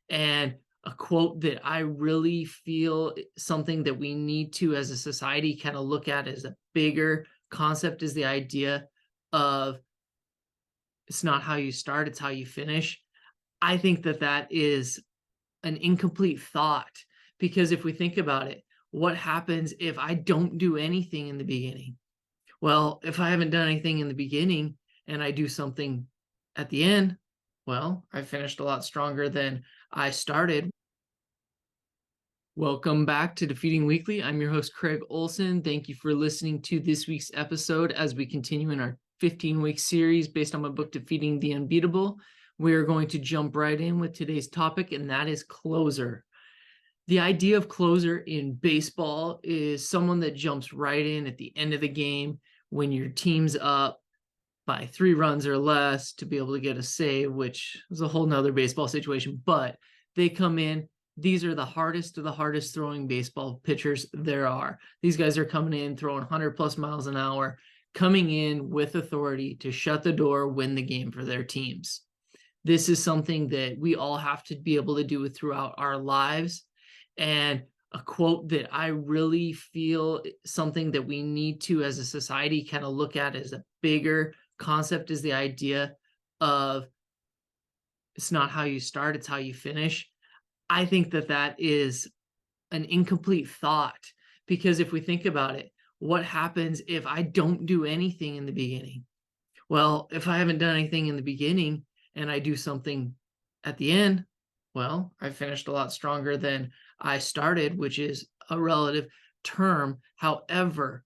And a quote that I really feel something that we need to, as a society, kind of look at as a bigger concept is the idea of it's not how you start, it's how you finish. I think that that is an incomplete thought because if we think about it, what happens if I don't do anything in the beginning? Well, if I haven't done anything in the beginning and I do something at the end, well, I finished a lot stronger than I started. Welcome back to Defeating Weekly. I'm your host, Craig Olson. Thank you for listening to this week's episode as we continue in our 15-week series based on my book, Defeating the Unbeatable. We are going to jump right in with today's topic, and that is closer. The idea of closer in baseball is someone that jumps right in at the end of the game when your team's up by 3 runs or less to be able to get a save, which is a whole nother baseball situation, but they come in. These are the hardest of the hardest throwing baseball pitchers there are. These guys are coming in, throwing 100 plus miles an hour, coming in with authority to shut the door, win the game for their teams. This is something that we all have to be able to do throughout our lives. And a quote that I really feel something that we need to, as a society, kind of look at as a bigger concept is the idea of it's not how you start, it's how you finish. I think that that is an incomplete thought because if we think about it, what happens if I don't do anything in the beginning? Well, if I haven't done anything in the beginning and I do something at the end, well, I finished a lot stronger than I started, which is a relative term. However,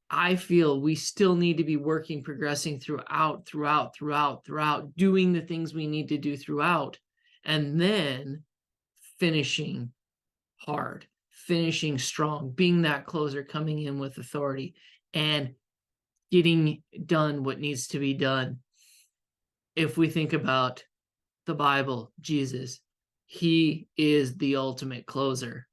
I feel we still need to be working, progressing throughout, doing the things we need to do throughout, and then finishing hard, finishing strong, being that closer, coming in with authority, and getting done what needs to be done. If we think about the Bible, Jesus, he is the ultimate closer.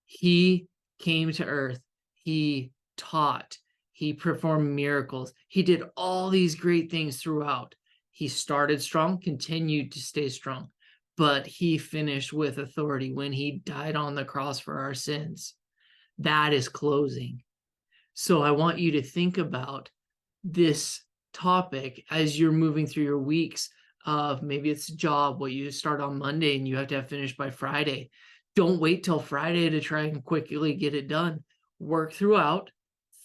He came to earth, he taught, he performed miracles, he did all these great things throughout. He started strong, continued to stay strong, but he finished with authority when he died on the cross for our sins. That is closing. So I want you to think about this topic as you're moving through your weeks of maybe it's a job, what you start on Monday and you have to have finished by Friday. Don't wait till Friday to try and quickly get it done. Work throughout,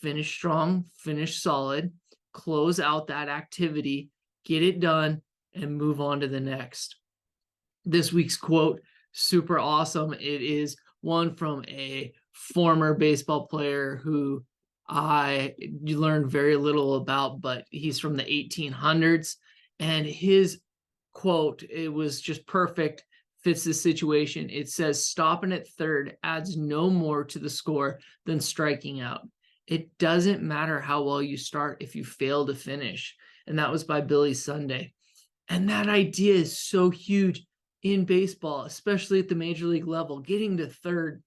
finish strong, finish solid, close out that activity, get it done, and move on to the next. This week's quote, super awesome. It is one from a former baseball player who I learned very little about, but he's from the 1800s. And his quote, it was just perfect, fits the situation. It says, stopping at third adds no more to the score than striking out. It doesn't matter how well you start if you fail to finish. And that was by Billy Sunday. And that idea is so huge in baseball, especially at the major league level. Getting to third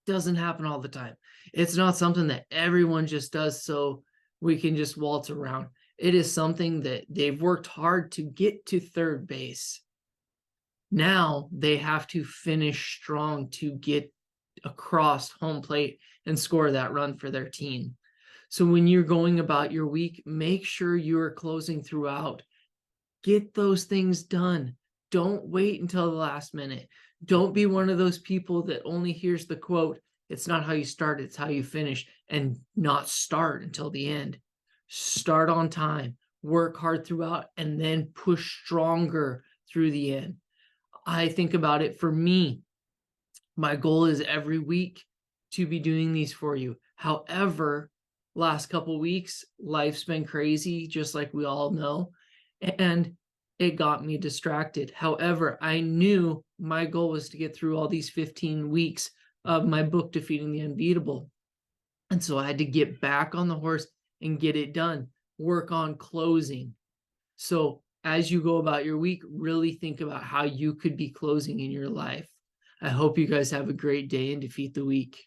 doesn't happen all the time. It's not something that everyone just does so we can just waltz around. It is something that they've worked hard to get to third base. Now they have to finish strong to get across home plate and score that run for their team. So when you're going about your week, make sure you're closing throughout. Get those things done. Don't wait until the last minute. Don't be one of those people that only hears the quote, it's not how you start, it's how you finish, and not start until the end. Start on time, work hard throughout, and then push stronger through the end. I think about it for me. My goal is every week to be doing these for you. However, last couple weeks, life's been crazy, just like we all know, and it got me distracted. However, I knew my goal was to get through all these 15 weeks of my book, Defeating the Unbeatable. And so I had to get back on the horse and get it done, work on closing. So as you go about your week, really think about how you could be closing in your life. I hope you guys have a great day and defeat the week.